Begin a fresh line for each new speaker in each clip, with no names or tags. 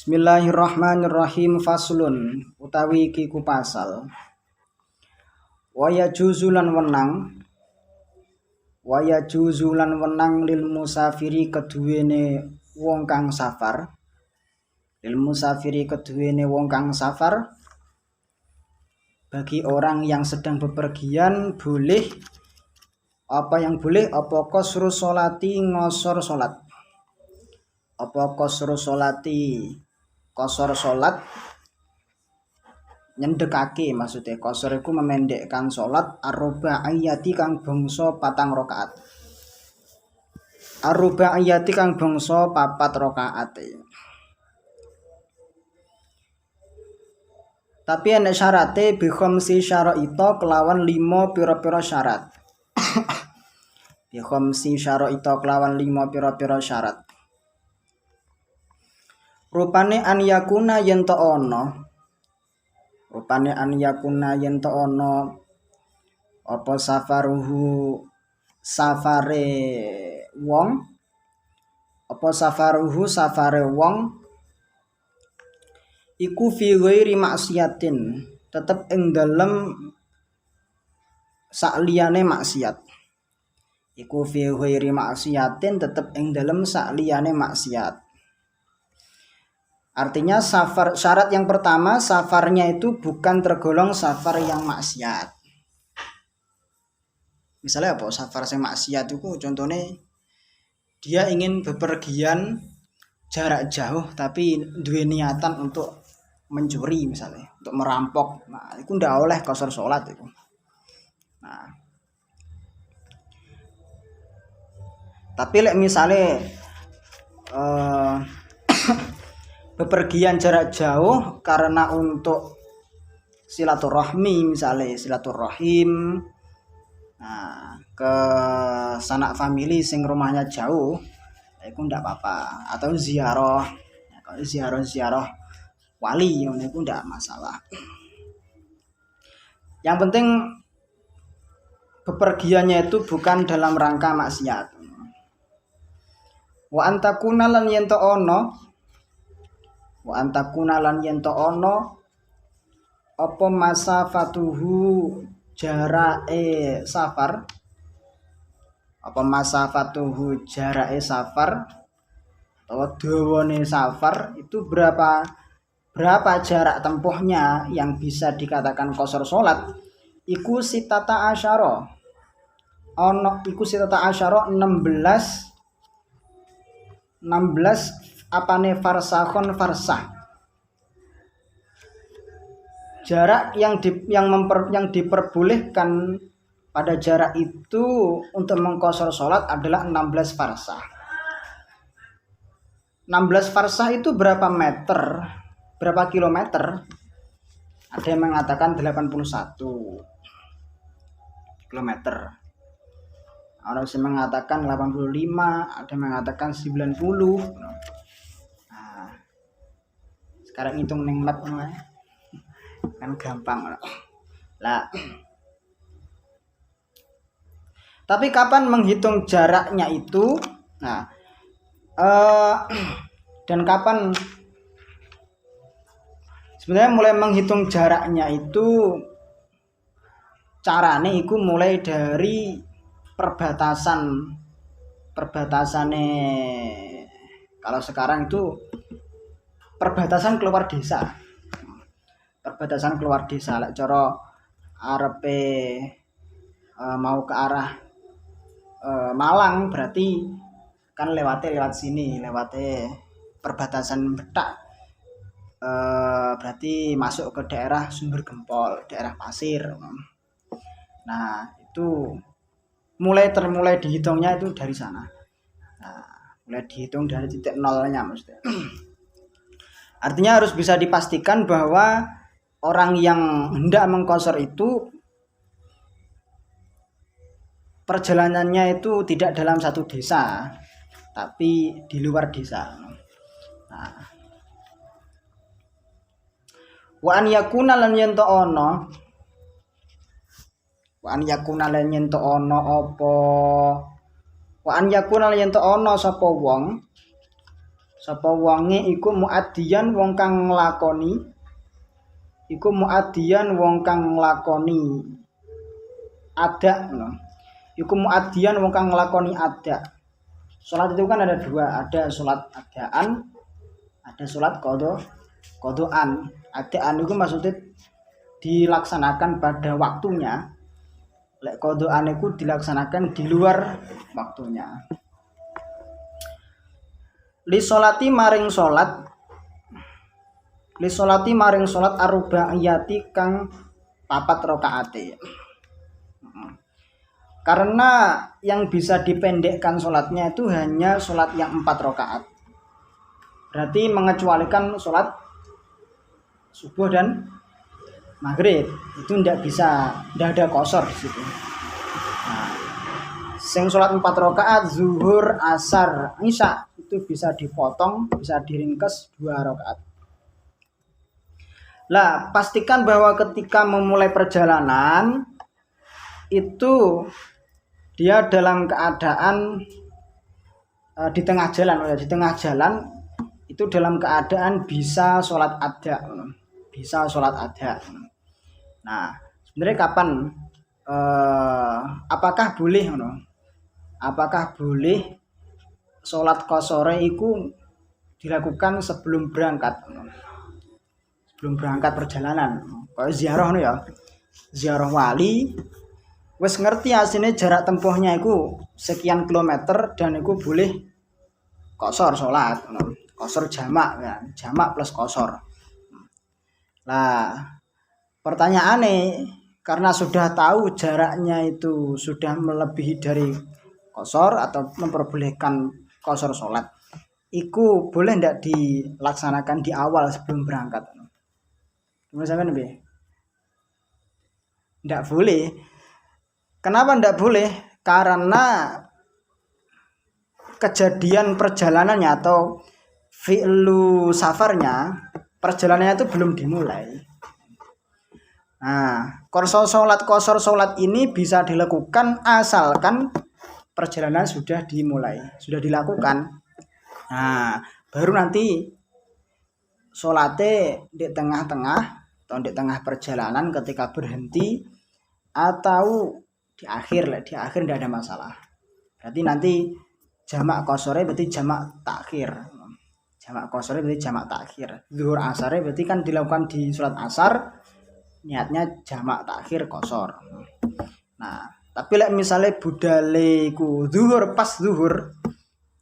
Bismillahirrahmanirrahim. Faslun utawi iki ku pasal. Waya juzulan wenang lil musafiri keduwene wong kang safar. Bagi orang yang sedang bepergian boleh apa qasru sholati ngosor salat. Qasar salat nyendekake, maksudnya qasar iku memendekkan salat ar-rubaiyati kang bangsa 4 rakaat. Ar-rubaiyati kang bangsa 4 rakaat. Tapi ana syarate bi khamsi syaraita kelawan 5 pira-pira syarat. Bi khamsi syaraita kelawan 5 pira-pira syarat. Rupane an yakuna yen to ana apa safare wong iku fi ghairi maksiatin tetep ing dalem sakliyane maksiat. Artinya syarat yang pertama, safarnya itu bukan tergolong safar yang maksiat. Misalnya apa? Safar yang maksiat itu contohnya dia ingin bepergian jarak jauh tapi duwe niatan untuk mencuri misalnya, untuk merampok. Nah, itu ndak oleh qasar salat itu. Nah. Tapi misalnya bepergian jarak jauh karena untuk silaturahmi, misalnya silaturahim ke sanak famili sing rumahnya jauh, itu ndak apa-apa. Atau ziarah wali, itu ndak masalah. Yang penting bepergiannya itu bukan dalam rangka maksiat. Wa antakuna lan yen to ono apa masafatuhu jarake safar atau dawane safar itu berapa jarak tempuhnya yang bisa dikatakan qasar salat iku sitata asyara 16 apane farsah. Jarak yang diperbolehkan pada jarak itu untuk mengqasar salat adalah 16 farsah. 16 farsah itu berapa meter? Berapa kilometer? Ada yang mengatakan 81 kilometer. Ada yang mengatakan 85, ada yang mengatakan 90. Nah, sekarang hitung ning map kan gampang lah. Tapi kapan menghitung jaraknya itu? Nah, dan kapan sebenarnya mulai menghitung jaraknya itu carane iku mulai dari perbatasannya. Kalau sekarang itu perbatasan keluar desa. Lek cara arepe mau ke arah Malang berarti kan lewat sini, perbatasan Betak. Berarti masuk ke daerah Sumber Gempol, daerah pasir. Nah, itu mulai dihitungnya itu dari sana. Nah, mulai dihitung dari titik nolnya maksudnya. Artinya harus bisa dipastikan bahwa orang yang hendak mengqasar itu perjalanannya itu tidak dalam satu desa, tapi di luar desa. Nah, wa an yakuna lan yen to ono sapa wong Sapa wonge iku muaddiyan wong kang nglakoni ada no. Iku muaddiyan wong kang nglakoni ada. Salat itu kan ada dua, ada salat adaan, ada salat kodoan. Adaan itu maksudnya dilaksanakan pada waktunya. Lek kodoan itu dilaksanakan di luar waktunya. Li sholati maring salat arbaiyati kang 4 rakaate. Karena yang bisa dipendekkan sholatnya itu hanya sholat yang 4 rakaat. Berarti mengecualikan sholat subuh dan maghrib itu tidak ada qashar di situ. Nah, sing sholat 4 rakaat zuhur, asar, isya itu bisa dipotong, bisa diringkes 2 rakaat. Lah, pastikan bahwa ketika memulai perjalanan itu dia dalam keadaan di tengah jalan itu dalam keadaan bisa sholat ada. Nah, sebenarnya kapan apakah boleh sholat qashore itu dilakukan sebelum berangkat perjalanan, kayak ziarah ya, ziarah wali. Wes ngerti aslinya jarak tempuhnya itu sekian kilometer dan itu boleh qashar sholat, qashar jamak kan, jamak plus qashar. Lah pertanyaannya, karena sudah tahu jaraknya itu sudah melebihi dari qashar atau memperbolehkan qashar sholat, itu boleh tidak dilaksanakan di awal sebelum berangkat? Gimana sampean piye? Tidak boleh. Kenapa tidak boleh? Karena kejadian perjalanannya atau fi'lu safarnya, perjalanannya itu belum dimulai. Nah, qashar sholat ini bisa dilakukan asalkan perjalanan sudah dimulai, sudah dilakukan. Nah, baru nanti sholatnya di tengah-tengah atau di tengah perjalanan ketika berhenti atau di akhir tidak ada masalah. Berarti nanti jamak qashore berarti jamak takhir. Zuhur asar berarti kan dilakukan di sholat asar, niatnya jamak takhir qashar. Nah, tapi misalnya budale ku zuhur pas zuhur,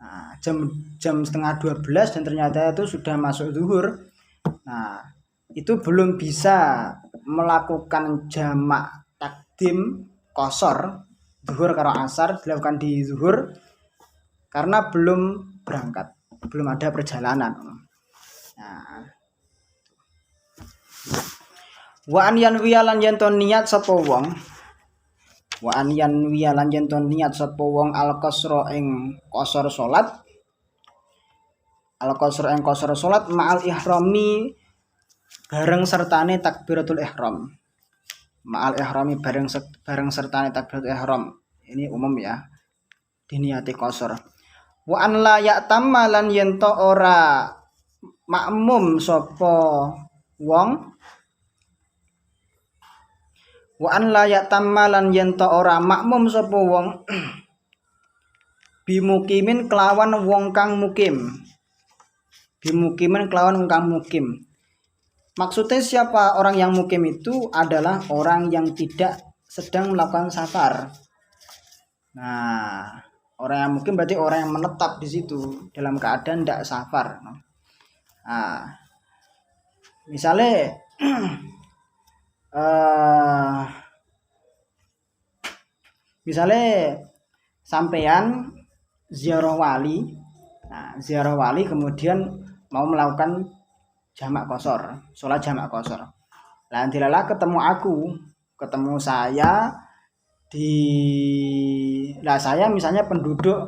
nah, jam setengah 12 dan ternyata itu sudah masuk zuhur. Nah, itu belum bisa melakukan jamak takdim qashar zuhur karo asar dilakukan di zuhur karena belum berangkat, belum ada perjalanan. Nah, wa an yanwiya lan yen to niat sapa wong al qasra ing qashar salat ma'al ihrami bareng sertane takbiratul ihram. Ma'al ihrami bareng sertane takbiratul ihram. Ini umum ya. Diniati qashar. Wa an la ya'tamma lan yen to ora makmum sapa wong. Wa an la ya'tamma lan yen to ora makmum sapa wong bimukimin kelawan wong kang mukim. Maksudnya siapa orang yang mukim itu adalah orang yang tidak sedang melakukan safar. Nah, orang yang mukim berarti orang yang menetap di situ dalam keadaan tidak safar. Nah, misalnya sampean ziarah wali. Nah, ziarah wali kemudian mau melakukan jamak qashar, sholat jamak qashar. Lah dilala ketemu saya saya misalnya penduduk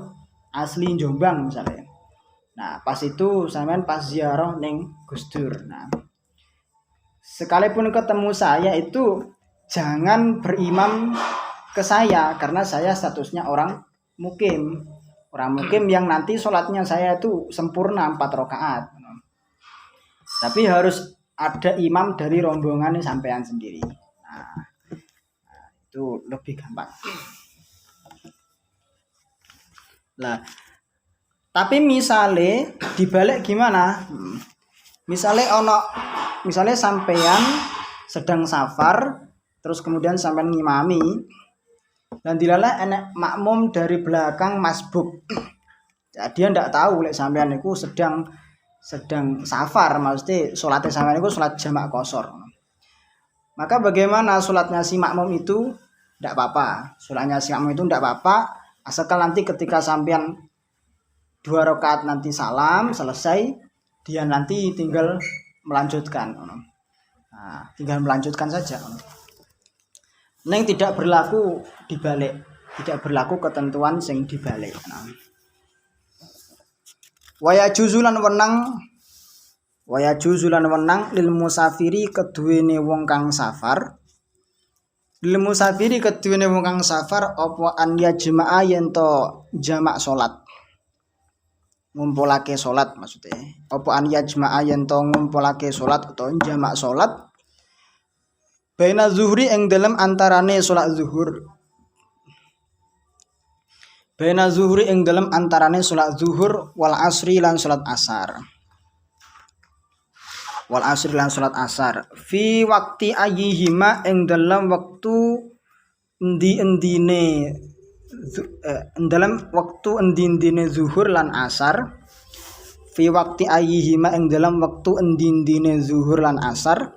asli Jombang misalnya. Nah, pas itu sampean pas ziarah ning Gus Dur. Nah, sekalipun ketemu saya itu jangan berimam ke saya karena saya statusnya orang mukim, Orang mukim yang nanti sholatnya saya itu sempurna 4 rakaat. Tapi harus ada imam dari rombongan sampean sendiri. Nah, itu lebih gampang. Lah, tapi misalnya dibalik gimana? Misalnya sampean sedang safar, terus kemudian sampean ngimami, dan dilala enek makmum dari belakang masbuk. Ya, dia ndak tahu lek sampean itu sedang safar, maksudnya sholatnya sampean itu sholat jamak qashar. Maka bagaimana sholatnya si makmum itu? Ndak apa-apa. Sholatnya si makmum itu ndak apa-apa, asalkan nanti ketika sampean 2 rakaat nanti salam selesai, dia nanti tinggal melanjutkan. Nah, tinggal melanjutkan saja. Neng tidak berlaku dibalik, tidak berlaku ketentuan sing dibalik. Nah. Waya juzulan wenang lil musafiri keduwene wong kang safar. Lil musafiri keduwene wong kang safar apa an ya jamaah yen to jamak salat. Ngumpulake salat maksudnya. Apa an ya jamaah yen to ngumpulake salat utawa jamak salat. Baina zuhri ing dalem antarane salat zuhur. Baina zuhri ing dalem antarane salat zuhur wal asri lan salat asar. Wal asri lan salat asar. Fi waqti ayyihima ing dalem wektu endi-endine dalam waktu endi-endine zuhur lan asar. Fi waqti ayyihima ing dalam waktu endi-endine zuhur lan asar.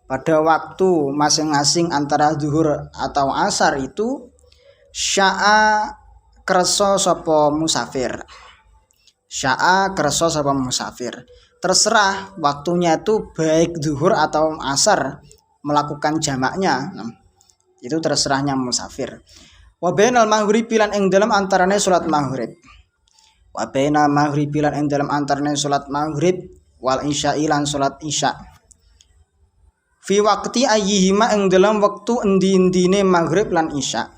Pada waktu masing-masing antara zuhur atau asar itu sya'a kerso sapa musafir. Sya'a kerso sapa musafir. Terserah waktunya itu baik zuhur atau asar melakukan jamaknya. Itu terserahnya musafir. Wa bainal maghribi lan ing dalam antarane salat maghrib. Wa bainal maghribi lan ing dalam antarane salat maghrib wal isya'i lan salat isya'. Fi waqti ayyihima ing dalam waktu endi-endine maghrib lan isya.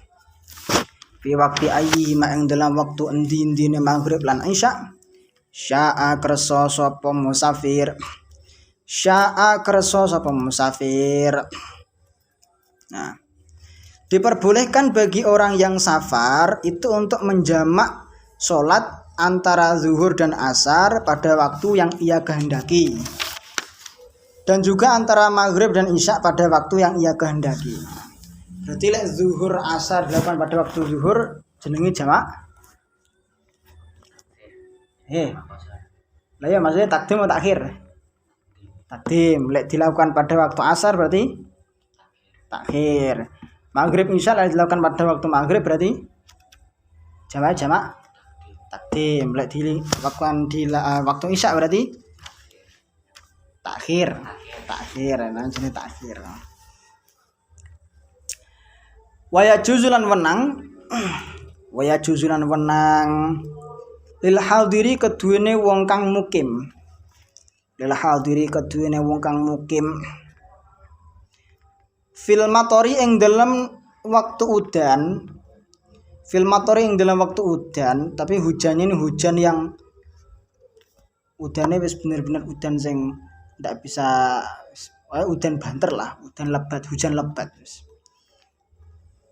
Fi waqti ayyihima ing dalam waktu endi-endine maghrib lan isya. Sya'a kerso sapa musafir. Sya'a kerso sapa musafir. Nah, diperbolehkan bagi orang yang safar itu untuk menjamak sholat antara zuhur dan asar pada waktu yang ia kehendaki. Dan juga antara maghrib dan isya pada waktu yang ia kehendaki. Berarti lek zuhur asar dilakukan pada waktu zuhur jenenge jamak. Lah ya maksudnya takdim atau takhir? Takdim. Lek dilakukan pada waktu asar berarti takhir. Maghrib isya lek dilakukan pada waktu maghrib berarti jamak takdim. Lek dilakukan di waktu isya berarti takhir, nah jenis takhir. Waya juzulan wenang lil hadiri keduwene wong kang mukim. Lil hadiri keduwene wong kang mukim. Fil matori ing dalam waktu udan. Fil matori ing dalam waktu udan, tapi hujannya ini hujan yang udannya wis bener-bener udan sing ndak bisa udan banter lah, udan lebat, hujan lebat.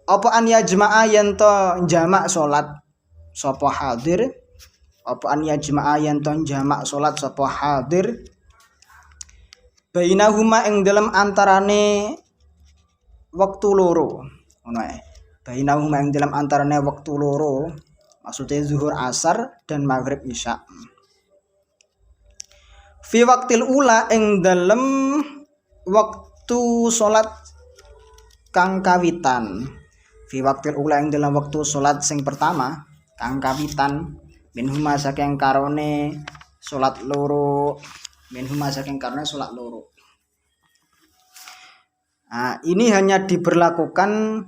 Apa an ya jamaah yen to jamak salat sapa hadir? Apa an ya jamaah yen to jamak salat sapa hadir? Bainahuma ing dalem antarane wektu loro. Ngono ae. Bainahuma ing dalem antarane wektu loro, maksudnya zuhur asar dan maghrib isya. Fi waktil ula ing dalem waktu salat kang kawitan. Fi waktil ula ing dalem waktu salat sing pertama kang kawitan minhuma saking karone salat loro. Minhuma saking karone salat loro. Nah, ini hanya diberlakukan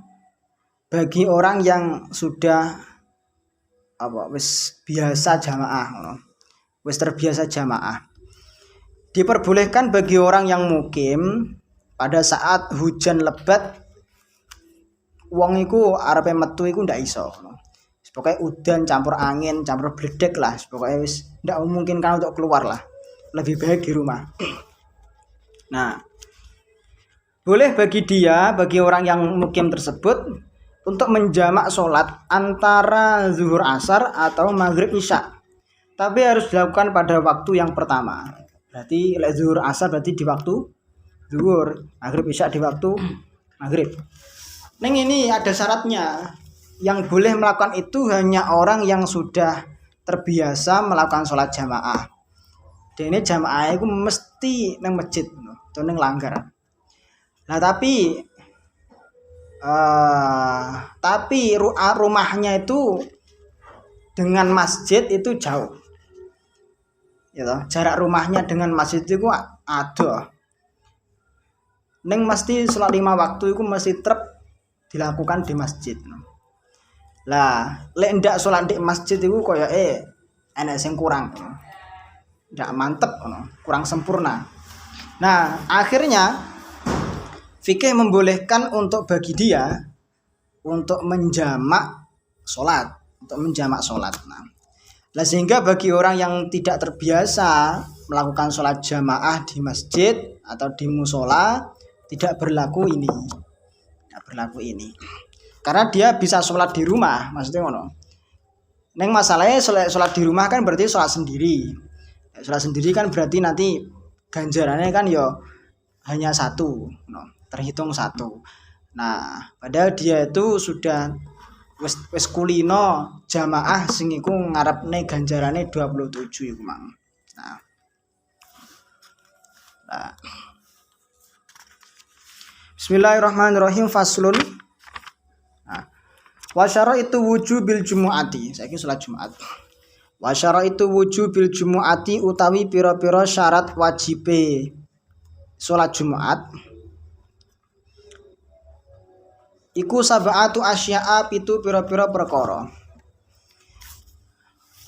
bagi orang yang sudah wis biasa jamaah, wis terbiasa jamaah. Diperbolehkan bagi orang yang mukim pada saat hujan lebat wong iku arepe metu iku ndak iso. pokoknya udan campur angin campur bledek lah, pokoknya wis ndak memungkinkan untuk keluar lah, lebih baik di rumah. Nah, boleh bagi orang yang mukim tersebut untuk menjamak sholat antara zuhur asar atau maghrib isya, tapi harus dilakukan pada waktu yang pertama. Berarti zuhur asar berarti di waktu zuhur, maghrib isya di waktu maghrib. Neng ini ada syaratnya. Yang boleh melakukan itu hanya orang yang sudah terbiasa melakukan sholat jamaah. Dan ini jamaah itu mesti neng masjid atau neng langgar. Nah tapi rumahnya itu dengan masjid itu jauh. Ya, jarak rumahnya dengan masjid itu ada. Neng mesti sholat 5 waktu itu mesti dilakukan di masjid. Lah, lek ndak sholat di masjid itu koyo enek sing kurang. Ndak mantep kurang sempurna. Nah, akhirnya fikih membolehkan untuk bagi dia untuk menjamak sholat, Nah, sehingga bagi orang yang tidak terbiasa melakukan sholat jamaah di masjid atau di musola tidak berlaku ini. Karena dia bisa sholat di rumah, maksudnya ngono. Neng masalahnya sholat di rumah kan berarti sholat sendiri. Sholat sendiri kan berarti nanti ganjarannya kan hanya 1, terhitung 1. Nah, padahal dia itu sudah wis kulino jamaah sing iku ngarepne ganjarane 27 iku mang. Nah. Bismillahirrahmanirrahim. Faslun. Wa syaraitu wujubil jumu'ati. Saiki salat Jumat. Wa syaraitu wujubil jumu'ati utawi pira-pira syarat wajibe salat Jumat. Iku sab'atu asya'a, pitu pira-pira perkara.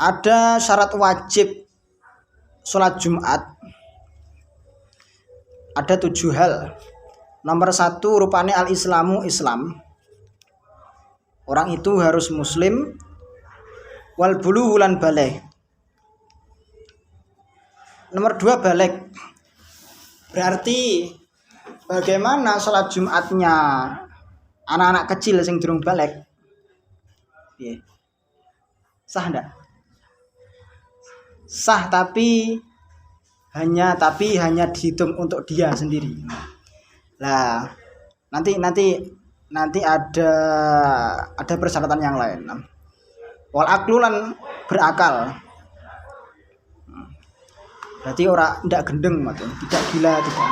Ada syarat wajib salat Jumat. Ada 7 hal. Nomor 1 rupane al-islamu, Islam. Orang itu harus muslim. Wal bulugh lan baligh. Nomor 2 baligh. Berarti bagaimana salat Jumatnya anak-anak kecil sing durung baligh? Piye? Sah ndak? Sah tapi hanya dihitung untuk dia sendiri. Lah, nanti ada persyaratan yang lain. Wal aqlu lan berakal. Berarti ora ndak gendeng maksudnya, tidak gila tidak.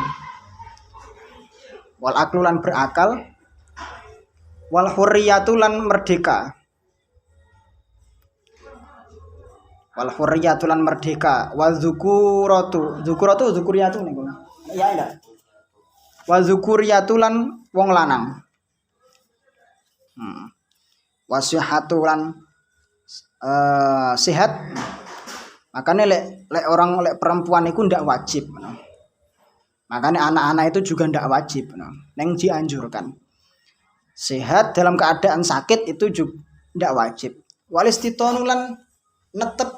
Wal aqlu lan berakal. Wal hurriyatu lan merdeka. Wal hurriyatu lan merdeka. Wal zukuratu zukuriyatu niku. Ya enggak. Wal zukuriyatu lan wong lanang. Wasihatu lan sehat. Makanya lek perempuan itu ndak wajib. Makanya anak-anak itu juga ndak wajib. Neng dianjurkan. Sehat dalam keadaan sakit itu juga ndak wajib. Walistitonu lan netep.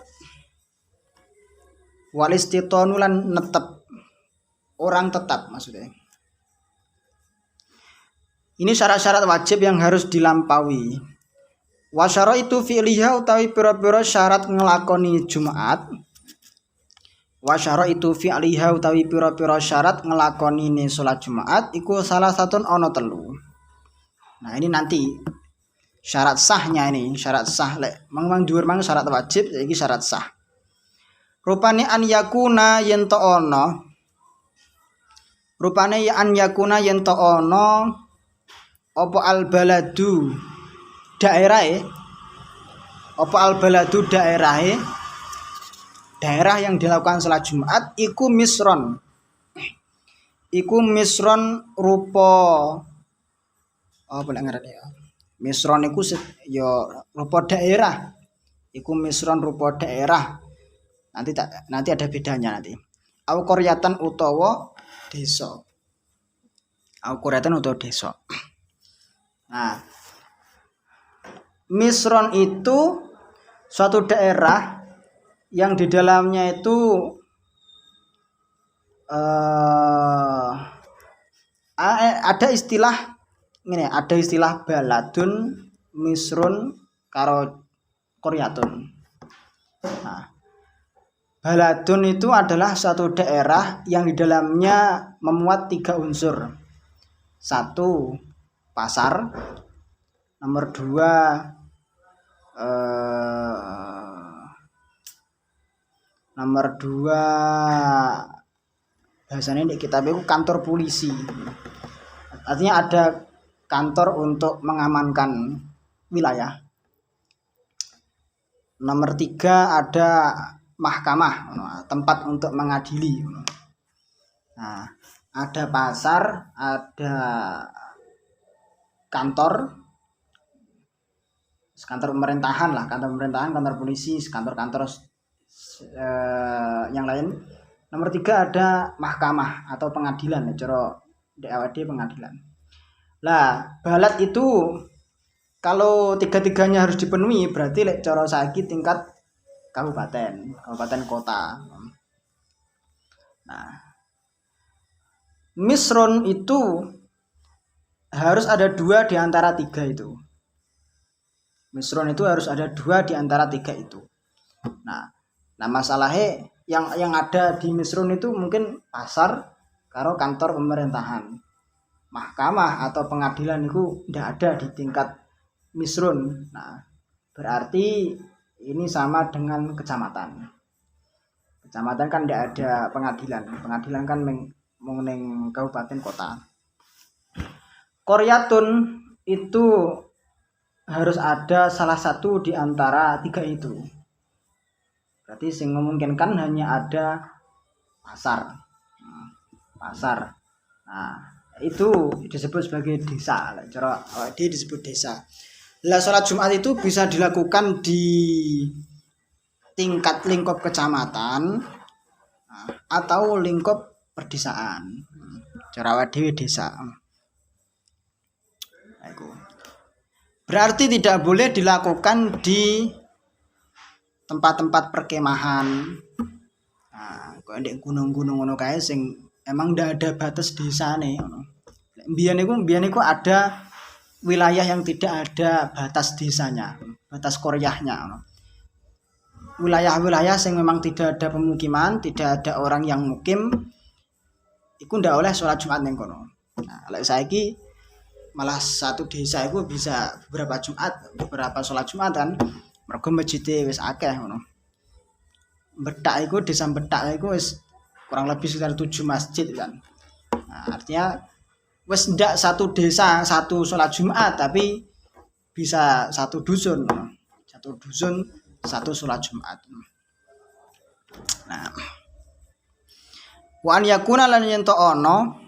Walistitonu lan netep. Orang tetap maksudnya. Ini syarat-syarat wajib yang harus dilampaui. Wasyara itu fi'liha utawi pira-pira syarat ngelakoni Jumat. Wasyara itu fi'liha utawi pira-pira syarat ngelakoni salat Jumat iku salah satu ono 3. Nah, ini nanti syarat sahnya ini, syarat sah lek mang dhuwur mang syarat wajib iki syarat sah. Rupane an yakuna yen to ono. Rupane ya an yakuna yen to ono apa al baladu daerah apa al baladu daerah yang dilakukan salat Jumat iku misron rupa apa nek ngarane ya misron iku rupa daerah iku misron rupa daerah nanti ada bedanya nanti au qaryatan utawa desa Nah, Misron itu suatu daerah yang di dalamnya itu ada istilah ini, ada istilah baladun, misrun, karo koryatun. Nah, baladun itu adalah suatu daerah yang di dalamnya memuat 3 unsur. 1, pasar. Nomor 2, bahasanya di kitab itu kantor polisi. Artinya ada kantor untuk mengamankan wilayah. Nomor 3, ada mahkamah, tempat untuk mengadili. Nah, ada pasar, ada kantor pemerintahan lah, kantor pemerintahan, kantor polisi, kantor-kantor yang lain. Nomor 3, ada mahkamah atau pengadilan, cara DAWD pengadilan. Lah, balad itu kalau 3-tiganya harus dipenuhi, berarti lek cara saiki tingkat kabupaten kota. Nah, misron itu harus ada 2 di antara 3 itu. Misron itu harus ada 2 di antara 3 itu. Nah masalahnya yang ada di misron itu mungkin pasar karo kantor pemerintahan. Mahkamah atau pengadilan itu tidak ada di tingkat misron. Nah, berarti ini sama dengan kecamatan. Kecamatan kan tidak ada pengadilan. Pengadilan kan mengenai kabupaten kota. Koryatun itu harus ada salah satu di antara 3 itu. Berarti yang memungkinkan hanya ada pasar. Nah, itu disebut sebagai desa. Cara dia disebut desa. Lah, sholat Jumat itu bisa dilakukan di tingkat lingkup kecamatan atau lingkup perdesaan. Cara dewe desa. Berarti tidak boleh dilakukan di tempat-tempat perkemahan. Nah, kok ndek gunung-gunung ngono kae sing emang ndak ada batas desane ngono. Mbiyen iku ada wilayah yang tidak ada batas desanya, batas koryahnya ngono. Wilayah-wilayah yang memang tidak ada pemukiman, tidak ada orang yang mukim, iku ndak oleh sholat Jumat ning kono. Nah, lek saiki malah satu desa itu bisa beberapa sholat Jumatan, mergo masjide wis akeh ngono. Betak iku, desa Betak iku wis kurang lebih sekitar 7 masjid kan. Nah, artinya wis ndak satu desa satu sholat Jumat, tapi bisa satu dusun. Satu sholat Jumat. Nah, wa an yakuna lan yento ono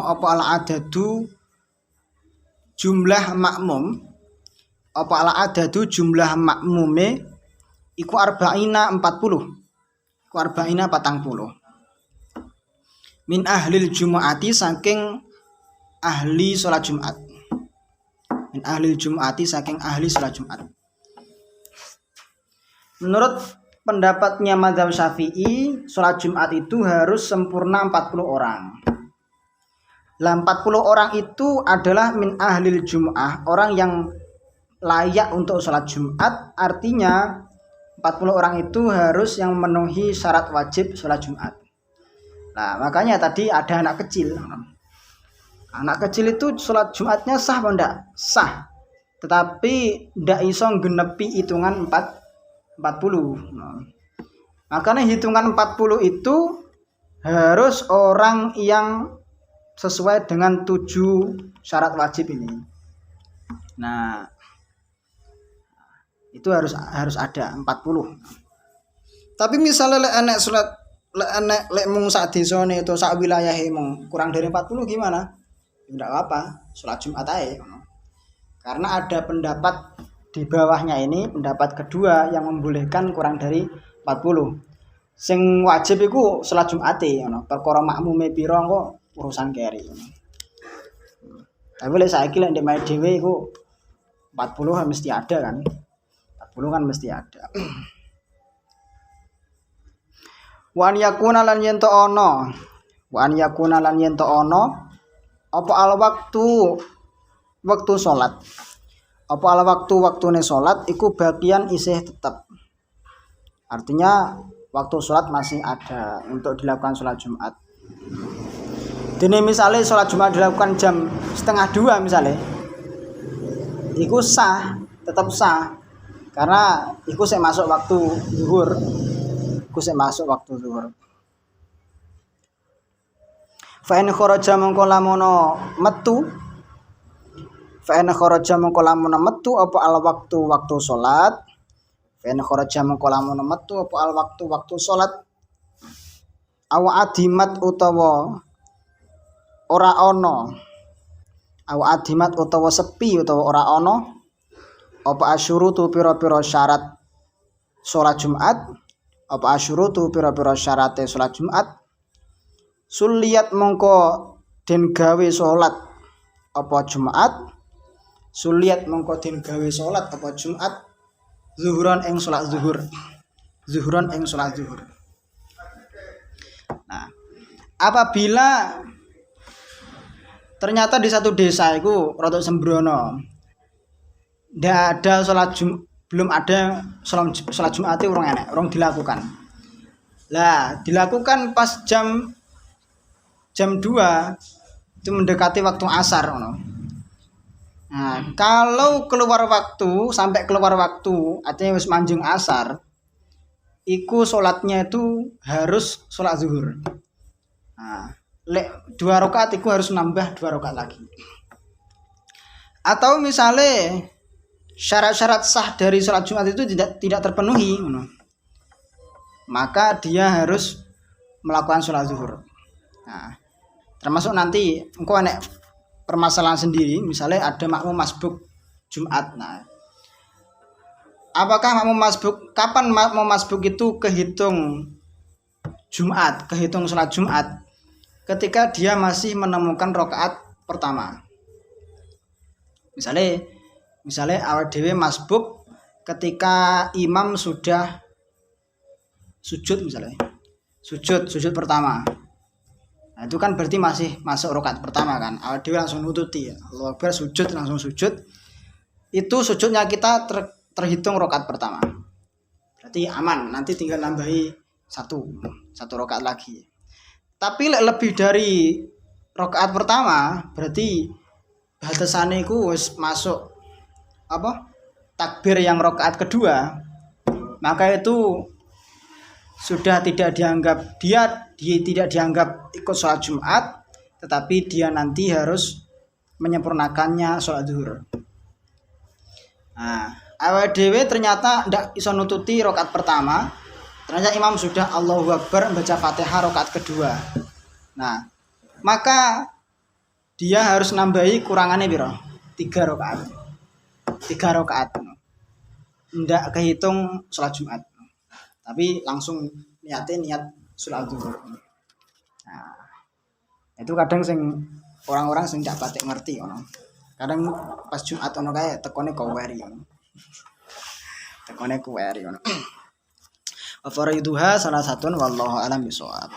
apa al adadu jumlah makmum, apa al adadu jumlah makmume iku arba'ina 40. Iku arba'ina 40. Min ahlil jumu'ati saking ahli sholat Jumat. Min ahlil jumu'ati saking ahli sholat Jumat. Menurut pendapatnya mazhab Syafi'i, sholat Jumat itu harus sempurna 40 orang. Lah 40 orang itu adalah min ahlil jum'ah, orang yang layak untuk sholat Jumat. Artinya 40 orang itu harus yang memenuhi syarat wajib sholat Jumat. Nah, makanya tadi ada anak kecil. Anak kecil itu sholat Jumatnya sah apa enggak? Sah. Tetapi enggak iso genepi hitungan 40. Nah, makanya hitungan 40 itu harus orang yang sesuai dengan 7 syarat wajib ini. Nah, itu harus ada 40. Tapi misalnya lek mung sak desane atau sak wilayahe mung kurang dari 40 gimana? Enggak apa-apa, sholat Jumat aja. Karena ada pendapat di bawahnya ini, pendapat kedua yang membolehkan kurang dari 40. Sing wajib iku sholat Jumate ngono. Perkara makmume pira kok urusan keri. Tapi lek saiki lek ndek mae dhewe iku 40 kan mesti ada kan. 40 kan mesti ada. Wan yakuna lan yen to ana. Wan yakuna lan yen to ana apa al waktu salat. Apa al waktune salat iku bagian isih tetep. Artinya waktu salat masih ada untuk dilakukan salat Jumat. Dene misalnya salat Jumat dilakukan jam 1:30 misalnya. Iku sah, tetap sah. Karena iku sik masuk waktu zuhur. Iku sik masuk waktu zuhur. Fa in kharaja mongko lamono metu. Fa in kharaja mongko lamono metu apa al waktu salat. Fa in kharaja mongko lamono metu apa al waktu salat. Aw adimat utawa ora ana. Aw adimat utawa sepi utawa ora ana. Apa asyurutu pira-pira syarat salat Jumat? Apa asyurutu pira-pira syarate salat Jumat? Suliyat mongko den gawe salat apa Jumat? Suliyat mongko den gawe salat apa Jumat? Zuhuran ing salat zuhur. Zuhuran ing salat zuhur. Nah, apabila ternyata di satu desa itu rada sembrono, ndak ada belum ada salat Jumat itu orang dilakukan. Lah, dilakukan pas jam 2 itu mendekati waktu asar ngono. Nah, kalau sampai keluar waktu artinya wis manjing asar, iku salatnya itu harus salat zuhur. Nah, 2 rakaat iku harus nambah 2 rakaat lagi. Atau misalnya syarat-syarat sah dari salat Jumat itu tidak terpenuhi, maka dia harus melakukan salat zuhur. Nah, termasuk nanti engkau enek permasalahan sendiri, misalnya ada makmum masbuk Jumat. Nah, apakah makmum masbuk, kapan makmum masbuk itu kehitung Jumat, kehitung salat Jumat? Ketika dia masih menemukan rakaat pertama. Misalnya awal dhewe masbuk ketika imam sudah sujud misalnya. Sujud pertama. Nah, itu kan berarti masih masuk rakaat pertama kan. Awal dhewe langsung nututi ya. Allahu Akbar sujud langsung sujud. Itu sujudnya kita terhitung rakaat pertama. Berarti aman, nanti tinggal nambahi satu rakaat lagi. Tapi lebih dari rakaat pertama, berarti batasane iku wis masuk takbir yang rakaat kedua, maka itu sudah tidak dianggap tidak dianggap ikut sholat Jumat, tetapi dia nanti harus menyempurnakannya sholat zuhur. Nah, awake dhewe ternyata ndak iso nututi rakaat pertama, ternyata imam sudah Allahu Akbar membaca Fatihah rakaat kedua. Nah, maka dia harus nambahi kurangannya piro? 3 rakaat. 3 rakaat. Ndak kehitung sholat Jumat. Tapi langsung niat sholat zuhur. Nah, itu kadang orang-orang sing ndak patek ngerti ngono. Kadang pas Jumat ono kae tekone koweri ngono. Tekone koweri ngono. Fariduha salah satun wallahu alam bisawab.